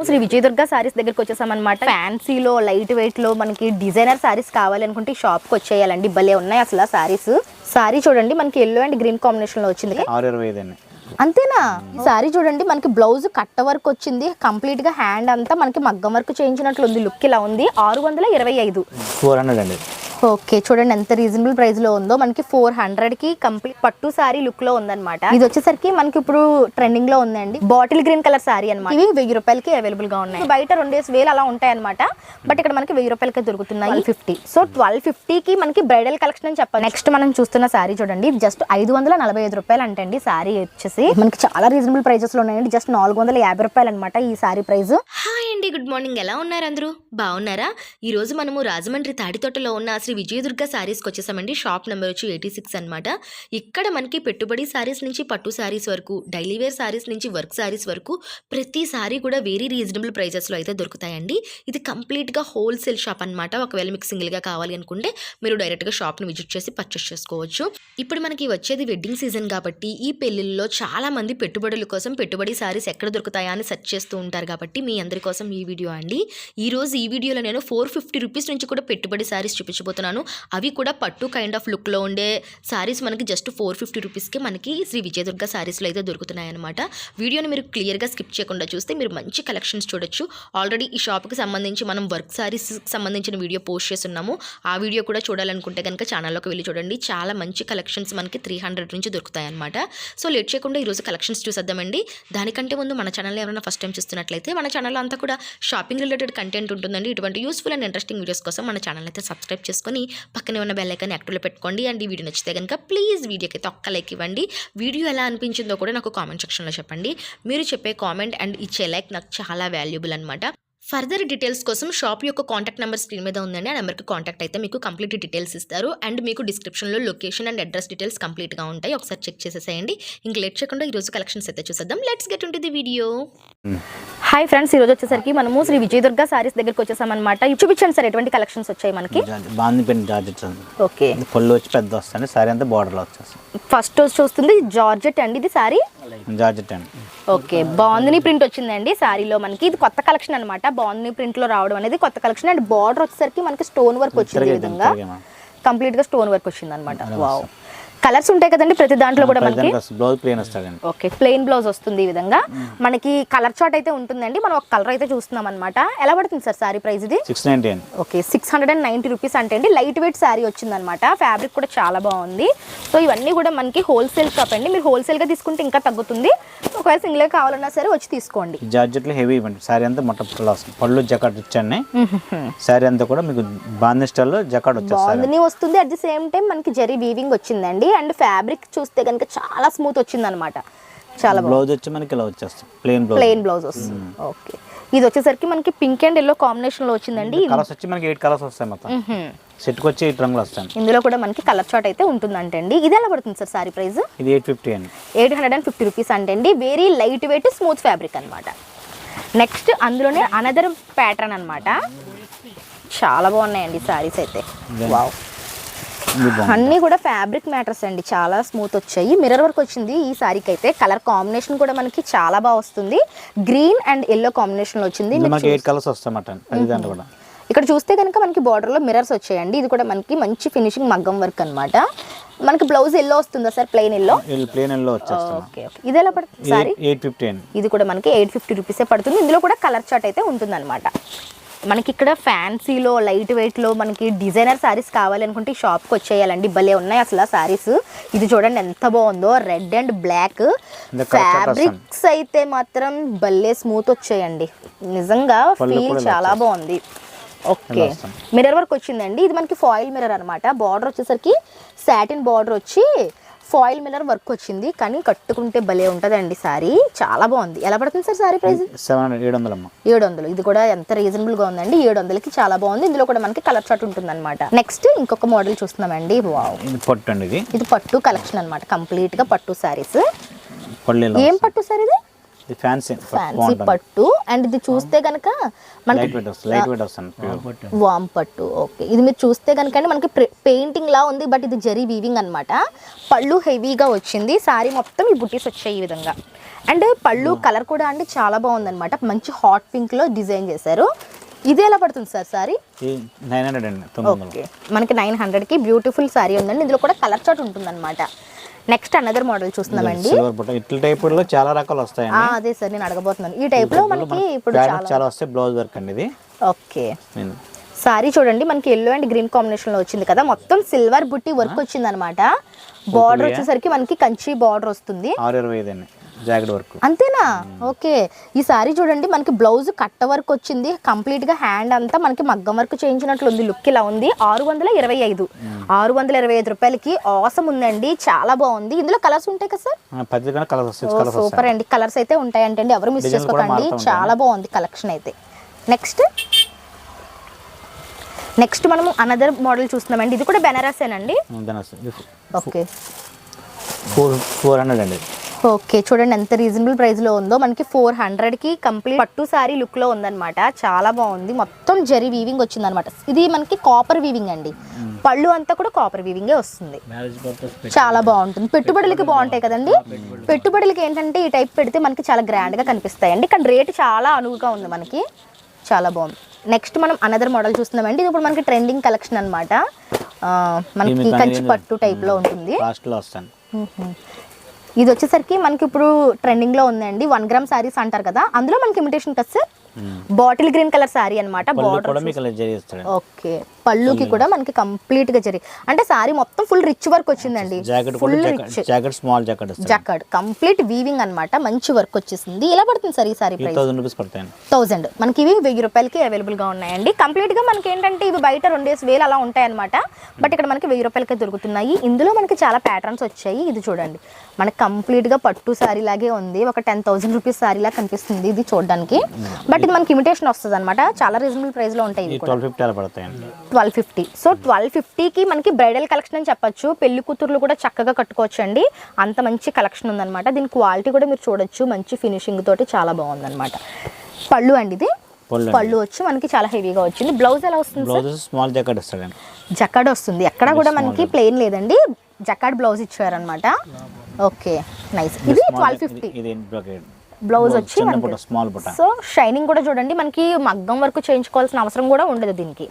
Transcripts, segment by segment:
శ్రీ విజయదుర్గ సారీస్ దగ్గరికి వచ్చేసామన్నమాట. ఫ్యాన్సీలో light weight లో మనకి డిజైనర్ సారీస్ కావాలి అనుకుంటే ఈ షాప్ కి వచ్చేయాలండి. భలే ఉన్నాయి అసలు సారీస్. సారీ చూడండి మనకి ఎల్లో అండ్ గ్రీన్ కాంబినేషన్ లో వచ్చింది. అంతేనా? సారీ చూడండి మనకి బ్లౌజ్ కట్ట వర్క్ వచ్చింది, కంప్లీట్ గా హ్యాండ్ అంతా మనకి మగ్గం వర్క్ చేయించినట్లు ఉంది. లుక్ ఇలా ఉంది. 625 అండి. ఓకే, చూడండి ఎంత రీజనబుల్ ప్రైస్ లో ఉందో. మనకి 400 కి కంప్లీట్ పట్టు సారీ లుక్ లో ఉందన్నమాట. ఇది వచ్చేసరికి మనకి ఇప్పుడు ట్రెండింగ్ లో ఉందండి. బాటిల్ గ్రీన్ కలర్ సారీ అనమాట. ఇవి 1000 రూపాయలకి అవైలబుల్ గా ఉన్నాయి. బయట 2000 అలా ఉంటాయి అనమాట. బట్ ఇక్కడ మనకి 1000 రూపాయలకి దొరుకుతున్నాయి. 1250. సో 1250 కి మనకి బ్రైడల్ కలెక్షన్ అని చెప్పాలి. నెక్స్ట్ మనం చూస్తున్న సారీ చూడండి, జస్ట్ 545 రూపాయలు అంటండి. సారీ వచ్చేసి మనకి చాలా రీజనబుల్ ప్రైజెస్ లో ఉన్నాయండి. జస్ట్ 450 రూపాయలు అనమాట ఈ సారీ ప్రైస్. హాయ్ అండి, గుడ్ మార్నింగ్. ఎలా ఉన్నారు అందరూ? బాగున్నారా? ఈ రోజు మనము రాజమండ్రి తాడితోటలో ఉన్న శ్రీ విజయదుర్గ సారీస్కి వచ్చేసామండి. షాప్ నెంబర్ వచ్చి 86 అనమాట. ఇక్కడ మనకి పెట్టుబడి సారీస్ నుంచి పట్టు సారీస్ వరకు, డైలీ వేర్ సారీస్ నుంచి వర్క్ సారీస్ వరకు ప్రతి సారీ కూడా వెరీ రీజనబుల్ ప్రైజెస్లో అయితే దొరుకుతాయండి. ఇది కంప్లీట్గా హోల్సేల్ షాప్ అనమాట. ఒకవేళ మీకు సింగిల్గా కావాలి అనుకుంటే మీరు డైరెక్ట్గా షాప్ని విజిట్ చేసి పర్చేస్ చేసుకోవచ్చు. ఇప్పుడు మనకి వచ్చేది వెడ్డింగ్ సీజన్ కాబట్టి ఈ పెళ్లిల్లో చాలా మంది పెట్టుబడుల కోసం పెట్టుబడి సారీస్ ఎక్కడ దొరుకుతాయా అని సెర్చ్ చేస్తూ ఉంటారు. కాబట్టి మీ అందరి కోసం ఈ వీడియో అండి. ఈ రోజు ఈ వీడియోలో నేను 450 రూపీస్ నుంచి కూడా పెట్టుబడి సారీస్ చూపించబోతున్నాను. అవి కూడా పట్టు కైండ్ ఆఫ్ లుక్లో ఉండే సారీస్ మనకి జస్ట్ 450 రూపీస్కి మనకి శ్రీ విజయదుర్గ సారీస్లో అయితే దొరుకుతున్నాయి అనమాట. వీడియోని మీరు క్లియర్గా స్కిప్ చేయకుండా చూస్తే మీరు మంచి కలెక్షన్స్ చూడొచ్చు. ఆల్రెడీ ఈ షాప్కి సంబంధించి మనం వర్క్ సారీస్కి సంబంధించిన వీడియో పోస్ట్ చేస్తున్నాము. ఆ వీడియో కూడా చూడాలనుకుంటే కనుక ఛానల్లోకి వెళ్ళి చూడండి. చాలా మంచి కలెక్షన్స్ మనకి 300 నుంచి దొరుకుతాయి అనమాట. సో లేట్ చేయకుండా ఈరోజు కలెక్షన్స్ చూసేద్దామండి. దానికంటే ముందు మన ఛానల్ ఎవరైనా ఫస్ట్ టైం చూస్తున్నట్లయితే మన ఛానల్లో అంతా కూడా షాపింగ్ రిలేటెడ్ కంటెంట్ ఉంటుందండి. ఇటువంటి యూస్ఫుల్ అండ్ ఇంట్రెస్టింగ్ వీడియోస్ కోసం మన ఛానల్ అయితే సబ్స్క్రైబ్ చేసుకొని పక్కనే ఉన్న బెల్ ఐకాన్ యాక్టివ్లో పెట్టుకోండి. అండ్ ఈ వీడియో నచ్చితే కనుక ప్లీజ్ వీడియోకి అయితే ఒక్క లైక్ ఇవ్వండి. వీడియో ఎలా అనిపించిందో కూడా నాకు కామెంట్ సెక్షన్లో చెప్పండి. మీరు చెప్పే కామెంట్ అండ్ ఇచ్చే లైక్ నాకు చాలా వాల్యుబుల్ అనమాట. ఫర్దర్ డీటెయిల్స్ కోసం షాప్ యొక్క కాంటాక్ట్ నెంబర్ స్క్రీన్ మీద ఉందండి. ఆ నెంబర్కి కాంటాక్ట్ అయితే మీకు కంప్లీట్ డీటెయిల్స్ ఇస్తారు. అండ్ మీకు డిస్క్రిప్షన్లో లొకేషన్ అండ్ అడ్రస్ డీటెయిల్స్ కంప్లీట్గా ఉంటాయి. ఒకసారి చెక్ చేసేసేయండి. ఇంక లేట్ చేయకుండా ఈరోజు కలెక్షన్స్ అయితే చూసేద్దాం. Let's get into the video. Hi friends, ఈరోజు వచ్చేసరికి మనము శ్రీ విజయదుర్గ సారీస్ దగ్గరికి వచ్చేసామన్నమాట. చూపించండి సార్, ఎటువంటి కలెక్షన్స్ వచ్చాయి మనకి? ఓకే, పళ్ళు వచ్చి పెద్ద వస్తుంది. సారీ అంతా బార్డర్లో వచ్చేస్తుంది. ఫస్ట్ చూస్తుంది జార్జెట్ అండి. ఇది సారీ జార్జెట్ అండి. ఓకే, బాందిని ప్రింట్ వచ్చిందండి సారీలో మనకి. ఇది కొత్త కలెక్షన్ అనమాట. బాందిని ప్రింట్ లో రావడం అనేది కొత్త కలెక్షన్. అండ్ బార్డర్ వచ్చేసరికి మనకి స్టోన్ వర్క్ వచ్చింది. ఈ విధంగా కంప్లీట్ గా స్టోన్ వర్క్ వచ్చింది అనమాట. వావ్, కలర్స్ ఉంటాయి కదండి ప్రతి దాంట్లో కూడా మనకి. బ్లౌజ్ ప్లెయిన్ వస్తుంది. ఓకే, ప్లెయిన్ బ్లౌజ్ వస్తుంది. ఈ విధంగా మనకి కలర్ చార్ట్ అయితే ఉంటుందండి. మనం ఒక కలర్ అయితే చూస్తున్నాం అనమాట. ఎలా పడుతుంది సార్ సారీ ప్రైస్? ఇది 690. ఓకే, 690 రూపీస్ అంటే అండి. లైట్ వెయిట్ సారీ వచ్చింది అనమాట. ఫ్యాబ్రిక్ కూడా చాలా బాగుంది. సో ఇవన్నీ కూడా మనకి హోల్సేల్ షాప్ అండి. మీరు హోల్సేల్ గా తీసుకుంటే ఇంకా తగ్గుతుంది. ఒకవేళ సింగిల్ గా కావాలన్నా సరే వచ్చి తీసుకోండి. జార్జెట్ లో హెవీ ఇవ్వండి. సారీ అంతా మొట్ట పళ్ళు జకాట్ వచ్చాయి. సారీ అంతా కూడా మీకు బాందిని స్టైల్లో జకాట్ బాందిని వస్తుంది. అట్ ది సేమ్ టైం మనకి జరీ వీవింగ్ వచ్చిందండి. అండ్ ఫ్యాబ్రిక్ చూస్తే కనుక చాలా స్మూత్ వచ్చింది అనమాట. చాలా బ్లౌజ్ వచ్చి మనకి ఇలా వచ్చేస్తుంది. ప్లెయిన్ బ్లౌజ్ వస్తుంది. ఓకే, ఇది వచ్చేసరికి మనకి పింక్ అండ్ ఎల్లో కాంబినేషన్ లో వచ్చిందండి. కలర్స్ వచ్చి మనకి 8 కలర్స్ వస్తాయి. మొత్తం సెట్ కి వచ్చి 8 రంగులు వస్తాయి. ఇందులో కూడా మనకి కలర్ చార్ట్ అయితే ఉంటుందంటే అండి. ఇది ఎలా పడుతుంది సార్ సారీ ప్రైస్? ఇది 850 అండి. 850 రూపీస్ అంటే అండి. Very light weight smooth fabric అనమాట. నెక్స్ట్ అందులోనే అనదర్ ప్యాటర్న్ అనమాట. చాలా బాగున్నాయండి సారీస్ అయితే. వావ్, అన్నీ కూడా ఫ్యాబ్రిక్ మ్యాటర్స్ అండి. చాలా స్మూత్ వచ్చాయి. మిర్రర్ వర్క్ వచ్చింది ఈ సారీకి అయితే. కలర్ కాంబినేషన్ కూడా మనకి చాలా బాగా వస్తుంది. గ్రీన్ అండ్ ఎల్లో కాంబినేషన్ లో వచ్చింది. ఇక్కడ చూస్తే కనుక మనకి బార్డర్ లో మిర్రర్స్ వచ్చాయండి. ఇది కూడా మనకి మంచి ఫినిషింగ్ మగ్గం వర్క్ అనమాట. మనకి బ్లౌజ్ ఎల్లో వస్తుందా సార్? ప్లెయిన్ ఎల్లో వచ్చేస్తుంది. ఓకే, ఇది ఎలా పడుతుంది సారీ? 850 అండి. ఇది కూడా మనకి 850 రూపీసే పడుతుంది. ఇందులో కూడా కలర్ చార్ట్ అయితే ఉంటుంది అనమాట. మనకి ఇక్కడ ఫ్యాన్సీలో లైట్ వెయిట్లో మనకి డిజైనర్ సారీస్ కావాలి అనుకుంటే ఈ షాప్కి వచ్చేయాలండి. భలే ఉన్నాయి అసలు సారీస్. ఇది చూడండి ఎంత బాగుందో, రెడ్ అండ్ బ్లాక్. ఫ్యాబ్రిక్స్ అయితే మాత్రం భలే స్మూత్ వచ్చాయండి. నిజంగా ఫీల్ చాలా బాగుంది. ఓకే, మిర్రర్ వర్క్ వచ్చిందండి. ఇది మనకి ఫాయిల్ మిర్రర్ అనమాట. బార్డర్ వచ్చేసరికి సాటిన్ బార్డర్ వచ్చి ఫాయిల్ మిర్రర్ వర్క్ వచ్చింది. కానీ కట్టుకుంటే భలే ఉంటుందండి సారీ. చాలా బాగుంది. ఎలా పడుతుంది సార్ సారీ ప్రైస్? 700. ఇది కూడా ఎంత రీజనబుల్ గా ఉందండి. 700కి చాలా బాగుంది. ఇందులో కూడా మనకి కలర్ చార్ట్ ఉంటుంది అనమాట. నెక్స్ట్ ఇంకొక మోడల్ చూస్తున్నామండి. వావ్, ఇది పట్టు కలెక్షన్ అనమాట. కంప్లీట్ గా పట్టు సారీస్. ఏం పట్టు సార్ ఇది? ఫ్యాన్సీ పట్టు. అండ్ ఇది చూస్తే కనుక మనకి వామ్ పట్టు. ఓకే, ఇది మీరు చూస్తే కనుక మనకి పెయింటింగ్ లా ఉంది. బట్ ఇది జరీ వీవింగ్ అనమాట. పళ్ళు హెవీగా వచ్చింది. సారీ మొత్తం ఈ బుటీస్ వచ్చాయి ఈ విధంగా. అండ్ పళ్ళు కలర్ కూడా అండి చాలా బాగుందన్నమాట, మంచి హాట్ పింక్ లో డిజైన్ చేశారు. ఇది ఎలా పడుతుంది సార్ సారీ? 900 అండి. ఓకే, మనకి 900కి బ్యూటిఫుల్ సారీ ఉందండి. ఇందులో కూడా కలర్ చార్ట్ ఉంటుందన్నమాట. నెక్స్ట్ అనదర్ మోడల్ చూస్తున్నామండి. సిల్వర్ బుట్ట ఇట్ల టైప్ లో చాలా రకాలు వస్తాయండి. అదే సార్ నేను అడగబోతున్నాను. ఈ టైప్ లో మనకి ఇప్పుడు చాలా వస్తాయి. బ్లౌజ్ వర్క్ అండి ఇది. ఓకే, సారీ చూడండి మనకి ఎల్లో అండ్ గ్రీన్ కాంబినేషన్ లో వచ్చింది కదా, మొత్తం సిల్వర్ బుట్టి వర్క్ వచ్చింది అనమాట. బార్డర్ వచ్చేసరికి మనకి కంచి బార్డర్ వస్తుంది. 625 అండి జాకెట్ వర్క్. అంతేనా? ఓకే, ఈ సారీ చూడండి మనకి బ్లౌజ్ కట్ట వర్క్ వచ్చింది, కంప్లీట్ గా హ్యాండ్ అంతా మనకి మగ్గం వర్క్ చేయించినట్లు ఉంది. లుక్ ఇలా ఉంది. 625 రూపాయలకి ఆసమ్ ఉందండి, చాలా బాగుంది. ఇందులో కలర్స్ ఉంటాయి కదా సార్? సూపర్ అండి, కలర్స్ అయితే ఉంటాయి అంటే ఎవరు మిస్ చేసుకోకండి, చాలా బాగుంది కలెక్షన్ అయితే. నెక్స్ట్ మనము అనదర్ మోడల్ చూస్తున్నామండి. ఇది కూడా బెనారసేనండి. ఓకే, 400 అండి. ఓకే, చూడండి ఎంత రీజనబుల్ ప్రైస్ లో ఉందో. మనకి 400కి కంప్లీట్ పట్టు సారీ లుక్ లో ఉందన్నమాట, చాలా బాగుంది. మొత్తం జరీ వీవింగ్ వచ్చింది అనమాట. ఇది మనకి కాపర్ వీవింగ్ అండి, పళ్ళు అంతా కూడా కాపర్ వీవింగే వస్తుంది. చాలా బాగుంటుంది, పెట్టుబడులకి బాగుంటాయి కదండి. పెట్టుబడులకి ఏంటంటే ఈ టైప్ పెడితే మనకి చాలా గ్రాండ్ గా కనిపిస్తాయండి. కానీ రేటు చాలా అనువుగా ఉంది మనకి, చాలా బాగుంది. నెక్స్ట్ మనం అనదర్ మోడల్ చూస్తున్నామండి. ఇది ఇప్పుడు మనకి ట్రెండింగ్ కలెక్షన్ అనమాట. మనకి కంచి పట్టు టైప్ లో ఉంటుంది. ఇది వచ్చేసరికి మనకి ఇప్పుడు ట్రెండింగ్ లో ఉందండి. 1 గ్రామ్ సారీస్ అంటారు కదా, అందులో మనకి ఇమిటేషన్ కదా sir. Bottle green colour sorry అనమాట. ఓకే, పళ్ళుకి కూడా మనకి కంప్లీట్ గా జరి అంటే సారీ మొత్తం ఫుల్ రిచ్ వర్క్ వచ్చిందండి. Full rich jacquard complete weaving అన్నమాట, మంచి వర్క్ వచ్చేసింది. ఎలా పడుతుంది సార్ ఈ సారీ ప్రైస్? 1000. మనకి ఇవి 1000 రూపాయలకి అవైలబుల్ గా ఉన్నాయండి. కంప్లీట్ గా మనకి ఏంటంటే ఇవి బయట 2000 అలా ఉంటాయి అనమాట, బట్ ఇక్కడ మనకి 1000 రూపాయలకి దొరుకుతున్నాయి. ఇందులో మనకి చాలా ప్యాటర్న్స్ వచ్చాయి. ఇది చూడండి మనకి కంప్లీట్ గా పట్టు సారీ లాగే ఉంది. ఒక 10,000 రూపీస్ సారీ లాగా కనిపిస్తుంది ఇది చూడడానికి, బట్ ఇది మనకి ఇమిటేషన్ వస్తుంది అనమాట. చాలా రీజనబుల్ ప్రైస్ లో ఉంటాయి. 1250. సో 1250కి మనకి బ్రైడల్ కలెక్షన్ అని చెప్పొచ్చు. పెళ్లి కూతుర్లు కూడా చక్కగా కట్టుకోవచ్చు అండి, అంత మంచి కలెక్షన్ ఉందన్నమాట. దీని క్వాలిటీ కూడా మీరు చూడొచ్చు, మంచి ఫినిషింగ్ తోటి చాలా బాగుందన్నమాట. పళ్ళు అండి ఇది, పళ్ళు వచ్చి మనకి చాలా హెవీగా వచ్చింది. బ్లౌజ్ ఎలా వస్తుంది? జకార్డ్ వస్తుంది, ఎక్కడ కూడా మనకి ప్లెయిన్ లేదండి, జకార్డ్ బ్లౌజ్ ఇచ్చారనమాట. Okay, nice. ఇది 1250. బ్లౌజ్ వచ్చి సో షైనింగ్ కూడా చూడండి, మనకి మగ్గం వరకు చేయించుకోవాల్సిన అవసరం కూడా ఉండదు దీనికి.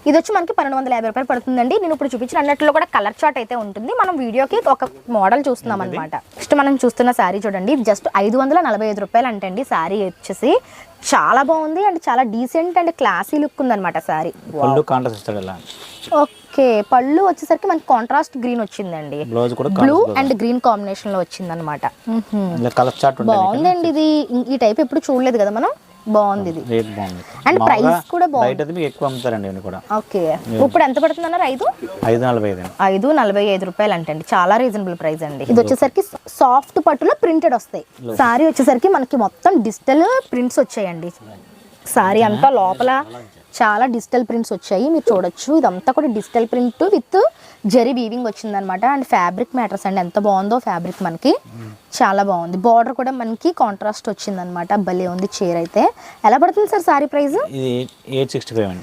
ఇది వచ్చి మనకి 1250 రూపాయలు పడుతుందండి. నేను ఇప్పుడు చూపించిన అన్నట్లో కూడా కలర్ చార్ట్ అయితే ఉంటుంది. మనం వీడియోకి ఒక మోడల్ చూస్తున్నాం అనమాట. నెక్స్ట్ మనం చూస్తున్న శారీ చూడండి, జస్ట్ 545 రూపాయలు అంటండి. శారీ వచ్చేసి చాలా బాగుంది అండ్ చాలా డీసెంట్ అండ్ క్లాసీ లుక్ ఉందన్నమాట శారీ. ఓకే, పళ్ళు వచ్చేసరికి మనకి కాంట్రాస్ట్ గ్రీన్ వచ్చిందండి, బ్లూ అండ్ గ్రీన్ కాంబినేషన్ లో వచ్చిందన్నమాట. బాగుందండి ఇది, ఈ టైప్ ఎప్పుడు చూడలేదు కదా మనం. బాగుంది ఇది, అండ్ ప్రైస్ కూడా బాగుంది. ఓకే, ఇప్పుడు ఎంత పడుతుంది అన్నారు? 545 రూపాయలు అంటండి, చాలా రీజనబుల్ ప్రైస్ అండి. ఇది వచ్చేసరికి సాఫ్ట్ పట్టులో ప్రింటెడ్ వస్తాయి. సారీ వచ్చేసరికి మనకి మొత్తం డిజిటల్ ప్రింట్స్ వచ్చాయండి. సారీ అంతా లోపల చాలా డిజిటల్ ప్రింట్స్ వచ్చాయి, మీరు చూడొచ్చు. ఇదంతా కూడా digital print with zari weaving వచ్చిందనమాట. అండ్ ఫ్యాబ్రిక్ మ్యాటర్స్ అండి, ఎంత బాగుందో ఫ్యాబ్రిక్, మనకి చాలా బాగుంది. బార్డర్ కూడా మనకి కాంట్రాస్ట్ వచ్చిందనమాట, భలే ఉంది చీర అయితే. ఎలా పడుతుంది సార్ సారీ ప్రైస్? 865.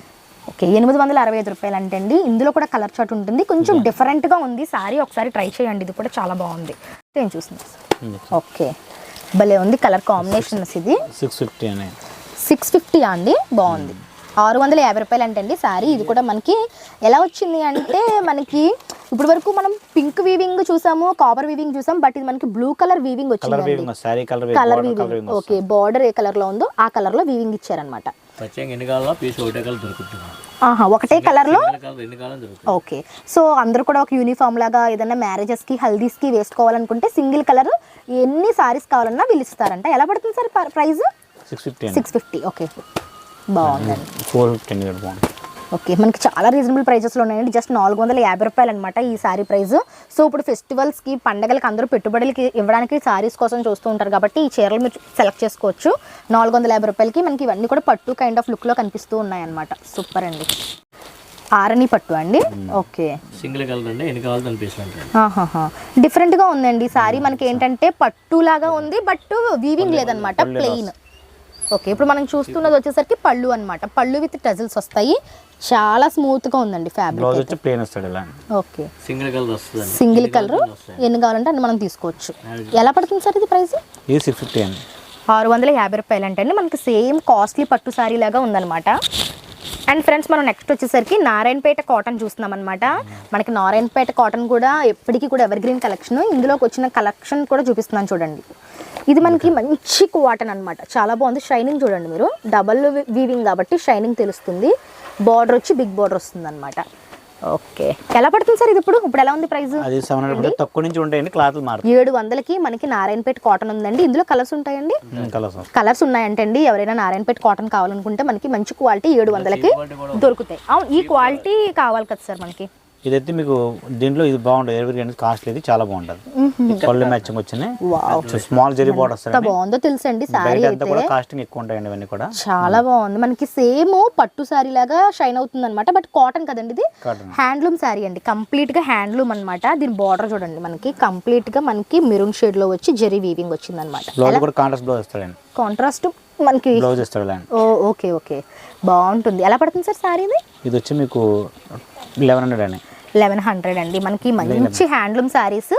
ఓకే, 865 రూపాయలు అంటండి. ఇందులో కూడా కలర్ చార్ట్ ఉంటుంది, కొంచెం డిఫరెంట్గా ఉంది సారీ, ఒకసారి ట్రై చేయండి. ఇది కూడా చాలా బాగుంది, నేను చూస్తున్నాను. ఓకే, భలే ఉంది కలర్ కాంబినేషన్స్. ఇది 650 అండి, బాగుంది. 650 రూపాయలు అంటండి సారీ. ఇది కూడా మనకి ఎలా వచ్చింది అంటే, మనకి ఇప్పుడు వరకు మనం పింక్ వీవింగ్ చూసాము, కాపర్ వీవింగ్ చూసాం, బట్ ఇది మనకి బ్లూ కలర్ వీవింగ్ వచ్చింది. Colour weaving, okay. బార్డర్ ఏ కలర్ లో ఉందో ఆ కలర్ లో వీవింగ్ ఇచ్చారనమాట. ఒకటే కలర్ లో. ఓకే, సో అందరూ కూడా ఒక యూనిఫామ్ లాగా ఏదైనా మ్యారేజెస్ కి హల్దీస్ కి వేసుకోవాలనుకుంటే సింగిల్ కలర్ ఎన్ని సారీస్ కావాలన్నా వీళ్ళు ఇస్తారంట. ఎలా పడుతుంది సార్ ప్రైస్? 650. ఓకే, బాగుందండి. 450. ఓకే, మనకి చాలా రీజనబుల్ ప్రైజెస్లో ఉన్నాయండి. జస్ట్ 450 రూపాయలు అనమాట ఈ సారీ ప్రైస్. సో ఇప్పుడు ఫెస్టివల్స్కి, పండగలకి అందరూ పెట్టుబడులకి ఇవ్వడానికి సారీస్ కోసం చూస్తూ ఉంటారు కాబట్టి ఈ చీరలు మీరు సెలెక్ట్ చేసుకోవచ్చు. 450 రూపాయలకి మనకి ఇవన్నీ కూడా పట్టు కైండ్ ఆఫ్ లుక్లో కనిపిస్తూ ఉన్నాయన్నమాట. సూపర్ అండి. ఆరణి పట్టు అండి. ఓకే, సింగిల్ కలర్ అండి, ఎన్ని కావాలి అనిపిస్తుంది. డిఫరెంట్గా ఉందండి సారీ. మనకి ఏంటంటే పట్టు లాగా ఉంది, బట్ వీవింగ్ లేదనమాట, ప్లెయిన్. ఓకే, ఇప్పుడు మనం చూస్తున్నది వచ్చేసరికి పళ్ళు అన్నమాట. పళ్ళు విత్ టజిల్స్ వస్తాయి. చాలా స్మూత్ గా ఉందండి బ్లౌజ్ ఫ్యాబ్రిక్. వచ్చి ప్లేన్ వస్తాడు ఇలా. ఓకే, సింగిల్ కలర్ వస్తుంది. సింగిల్ కలర్ ఎన్ని కావాలంటే అన్ని మనం తీసుకోవచ్చు. ఎలా పడుతుంది సార్ ఇది ప్రైస్? ఇది 650 అండి. 650 రూపాయలు అంటే అండి మనకి సేమ్ కాస్ట్లీ పట్టు సారీ లాగా ఉందన్నమాట. అండ్ ఫ్రెండ్స్, మనం నెక్స్ట్ వచ్చేసరికి నారాయణపేట కాటన్ చూస్తున్నాం అనమాట. మనకి నారాయణపేట కాటన్ కూడా ఎప్పటికీ కూడా ఎవర్ గ్రీన్ కలెక్షన్. ఇందులోకి వచ్చిన కలెక్షన్ కూడా చూపిస్తున్నాను చూడండి. ఇది మనకి మంచి కాటన్ అనమాట, చాలా బాగుంది. షైనింగ్ చూడండి మీరు, డబల్ వీవింగ్ కాబట్టి షైనింగ్ తెలుస్తుంది. బార్డర్ వచ్చి బిగ్ బార్డర్ వస్తుంది అనమాట. ఓకే, ఎలా పడుతుంది సార్ ఇది? ఇప్పుడు ఎలా ఉంది ప్రైస్? అది 700 తక్కువ నుంచి ఉంటాయండి, క్లాత్లు మారు. 700కి మనకి నారాయణపేట కాటన్ ఉందండి. ఇందులో కలర్స్ ఉంటాయండి. కలర్స్ ఉన్నాయంటే అండి, ఎవరైనా నారాయణపేట కాటన్ కావాలనుకుంటే మనకి మంచి క్వాలిటీ 700కి దొరుకుతాయి. అవును, ఈ క్వాలిటీ కావాలి కదా సార్ మనకి. ఇదైతే మీకు దీంట్లో ఇది బాగుంటుంది. ఎవరి కాస్ట్ ఇది చాలా బాగుంటుంది. పళ్ళు మ్యాచింగ్ వచ్చినాయి. స్మాల్ జరీ బార్డర్ వస్తాయి. బాగుందో తెలుసండి సారీ అయితే. కూడా కాస్టింగ్ ఎక్కువ ఉంటాయండి ఇవన్నీ కూడా. చాలా బాగుంది. మనకి సేమ్ పట్టు సారీ లాగా షైన్ అవుతుంది అనమాట. బట్ కాటన్ కదండి ఇది, హ్యాండ్లూమ్ సారీ అండి. కంప్లీట్ గా హ్యాండ్లూమ్ అనమాట. దీని బార్డర్ చూడండి, మనకి కంప్లీట్ గా మనకి మెరూన్ షేడ్ లో వచ్చి జరీ వీవింగ్ వచ్చింది అనమాట. బ్లౌజ్ కూడా కాంట్రాస్ట్ బ్లౌజ్ వస్తాడండి. కాంట్రాస్ట్ మనకి బ్లౌజ్ వస్తాడు. ఓకే ఓకే, బాగుంటుంది. ఎలా పడుతుంది సార్ సారీ ఇది? ఇది వచ్చి మీకు 1100 అండి. 1100 అండి. మనకి మంచి హ్యాండ్లూమ్ శారీస్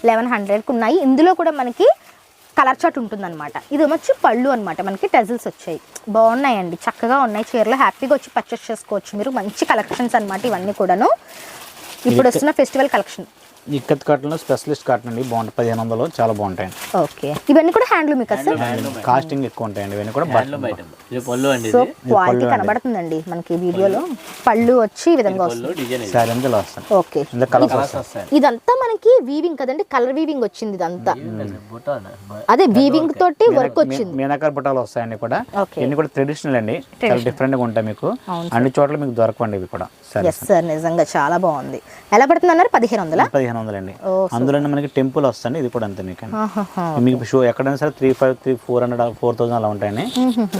1100కి ఉన్నాయి. ఇందులో కూడా మనకి కలర్ చార్ట్ ఉంటుందన్నమాట. ఇది వచ్చి పళ్ళు అనమాట, మనకి టజిల్స్ వచ్చాయి. బాగున్నాయండి, చక్కగా ఉన్నాయి చీరలు. హ్యాపీగా వచ్చి పర్చేస్ చేసుకోవచ్చు మీరు. మంచి కలెక్షన్స్ అనమాట ఇవన్నీ కూడాను. ఇప్పుడు వస్తున్న ఫెస్టివల్ కలెక్షన్. ఇక్కత్ కాటన్లో స్పెషలిస్ట్ కాటన్ అండి, బాగుంటుంది. 1500 చాలా బాగుంటాయి. ఓకే, ఇవన్నీ కూడా హ్యాండ్లూమ్ కదా సార్? కాస్టింగ్ ఎక్కువ ఉంటాయండి ఇవన్నీ కూడా. ఇది పళ్ళు అండి. సో క్వాలిటీ కనబడుతుందండి మనకి వీడియోలో. పళ్ళు వచ్చి ఈ విధంగా వస్తుంది. సారీ అంతా ఇలా వస్తుంది. ఓకే, కలర్స్ ఇదంతా మనకి వీవింగ్ కదండి, కలర్ వీవింగ్ వచ్చింది ఇదంతా. అదే వీవింగ్ తోటి వర్క్ వచ్చింది. మీనాకార బుట్టాలు వస్తాయండి కూడా. ఇవన్నీ కూడా ట్రెడిషనల్ అండి, చాలా డిఫరెంట్ గా ఉంటాయి. మీకు అన్ని చోట్ల మీకు దొరకండి ఇవి కూడా. ఎస్ సార్, నిజంగా చాలా బాగుంది. ఎలా పడుతుంది అన్నారు? 1500 అండి. అందులోనే మనకి టెంపుల్ వస్తుంది. ఇది కూడా అంతే మీకు. మీకు షో ఎక్కడైనా సరే 3500, 400, 4000 అలా ఉంటాయండి.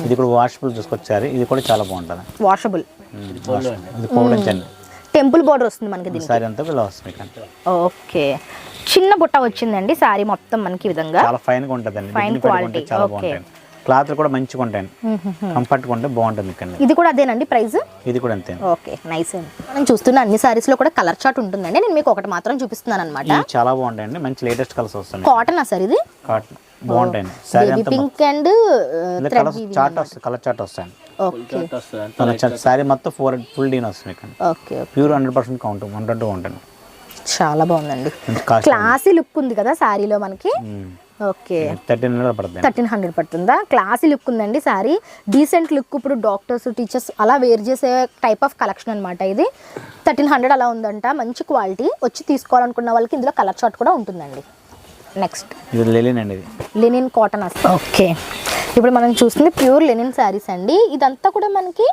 ఇది కూడా వాషబుల్ తీసుకొచ్చారు. ఇది కూడా చాలా బాగుంటుంది. వాషబుల్. ఇది పౌడర్ అండి. టెంపుల్ బోర్డర్ వస్తుంది మనకి దీనికి. సారీ అంతా ఇలా వస్తుంది. ఓకే, చిన్న బుట్ట వచ్చిందండి సారీ మొత్తం మనకి ఈ విధంగా. చాలా ఫైన్ గా ఉంటుందండి. Fine quality. చాలా బాగుంటాయి. క్లాత్ కూడా మంచిగా ఉంటాయండి. కంఫర్ట్ గా ఉంటే బాగుంటుంది ఇక్కడ. ఇది కూడా అదేనండి ప్రైస్? ఇది కూడా అంతే. ఓకే, నైస్ అండి. మనం చూస్తున్న అన్ని సారీస్ లో కూడా కలర్ చార్ట్ ఉంటుందండి. నేను మీకు ఒకటి మాత్రం చూపిస్తున్నాను అనమాట. చాలా బాగుంటాయండి, మంచి లేటెస్ట్ కలర్స్ వస్తాయి. కాటన్ సార్ ఇది? కాటన్ బాగుంటాయండి. సారీ అంతా పింక్ అండ్ కలర్ చార్ట్ వస్తాయండి. ఓకే, సారీ మొత్తం ఫుల్ డీన్ వస్తుంది. ఓకే, ప్యూర్ 100% కౌంట్ 102 ఉంటుంది. చాలా బాగుందండి. క్లాసీ లుక్ ఉంది కదా సారీలో మనకి. ఓకే, 1300 పడుతుంది. 1300 పడుతుందా? క్లాసీ లుక్ ఉందండి సారీ, డీసెంట్ లుక్. ఇప్పుడు డాక్టర్స్, టీచర్స్ అలా వేర్ చేసే టైప్ ఆఫ్ కలెక్షన్ అనమాట ఇది. 1300 అలా ఉందంట. మంచి క్వాలిటీ. వచ్చి తీసుకోవాలనుకున్న వాళ్ళకి ఇందులో కలర్ చార్ట్ కూడా ఉంటుందండి. నెక్స్ట్ ఇది లెనిన్ అండి. ఇది లెనిన్ కాటన్ వస్తుంది. ఓకే, ఇప్పుడు మనం చూస్తుంది ప్యూర్ లెనిన్ శారీస్ అండి. ఇదంతా కూడా మనకి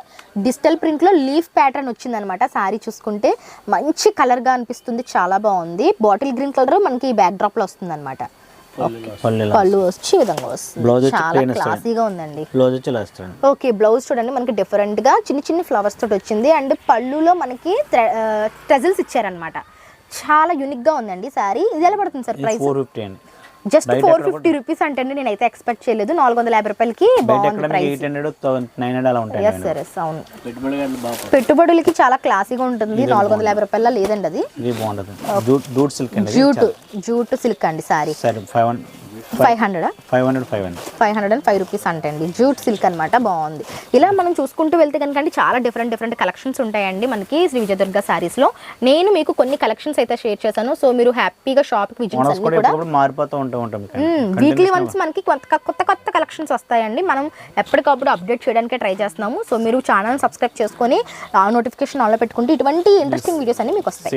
డిజిటల్ ప్రింట్లో లీఫ్ ప్యాటర్న్ వచ్చిందనమాట. శారీ చూసుకుంటే మంచి కలర్గా అనిపిస్తుంది, చాలా బాగుంది. బాటిల్ గ్రీన్ కలర్ మనకి బ్యాక్ డ్రాప్లో వస్తుంది అనమాట. పళ్ళు వచ్చి ఈ విధంగా వస్తుంది. చాలా క్లాసీగా ఉందండి. ఓకే, బ్లౌజ్ చూడండి మనకి డిఫరెంట్ గా చిన్న చిన్న ఫ్లవర్స్ తోటి వచ్చింది. అండ్ పళ్ళులో మనకి ట్రెజల్స్ ఇచ్చారనమాట. చాలా యూనిక్ గా ఉందండి సారీ. ఇది ఎలా పడుతుంది సార్ ప్రైస్? 450 అండి. జస్ట్ 450 రూపీస్ అంటే నేనైతే ఎక్స్పెక్ట్ చేయలేదు. 450 రూపాయలకి బాగుంది ప్రైస్. 900 అలా ఉంటాయి. yes sir, అవును. పెట్టుబడులకి చాలా క్లాసీగా ఉంటుంది. 450 రూపాయల లేదండి అది. ఇది బాగుంటుంది. జూట్ సిల్క్ అండి. జూట్ సిల్క్ అండి సారీ. 505 రూపీస్ అంటే అండి. జూట్ సిల్క్ అనమాట. బాగుంది. ఇలా మనం చూసుకుంటూ వెళ్తే కనుక చాలా డిఫరెంట్ కలెక్షన్స్ ఉంటాయండి మనకి శ్రీ విజయదుర్గ సారీస్ లో. నేను మీకు కొన్ని కలెక్షన్స్ అయితే షేర్ చేశాను. సో మీరు హ్యాపీగా షాప్ కి విజిట్ అన్ని కూడా మారిపోతూ ఉంటాం. వీక్లీ వన్స్ మనకి కొత్త కలెక్షన్స్ వస్తాయండి. మనం ఎప్పటికప్పుడు అప్డేట్ చేయడానికి ట్రై చేస్తున్నాము. సో మీరు ఛానల్ సబ్స్క్రైబ్ చేసుకొని నోటిఫికేషన్ ఆన్లో పెట్టుకుంటే ఇటువంటి ఇంట్రెస్టింగ్ వీడియోస్ అన్ని మీకు వస్తాయి.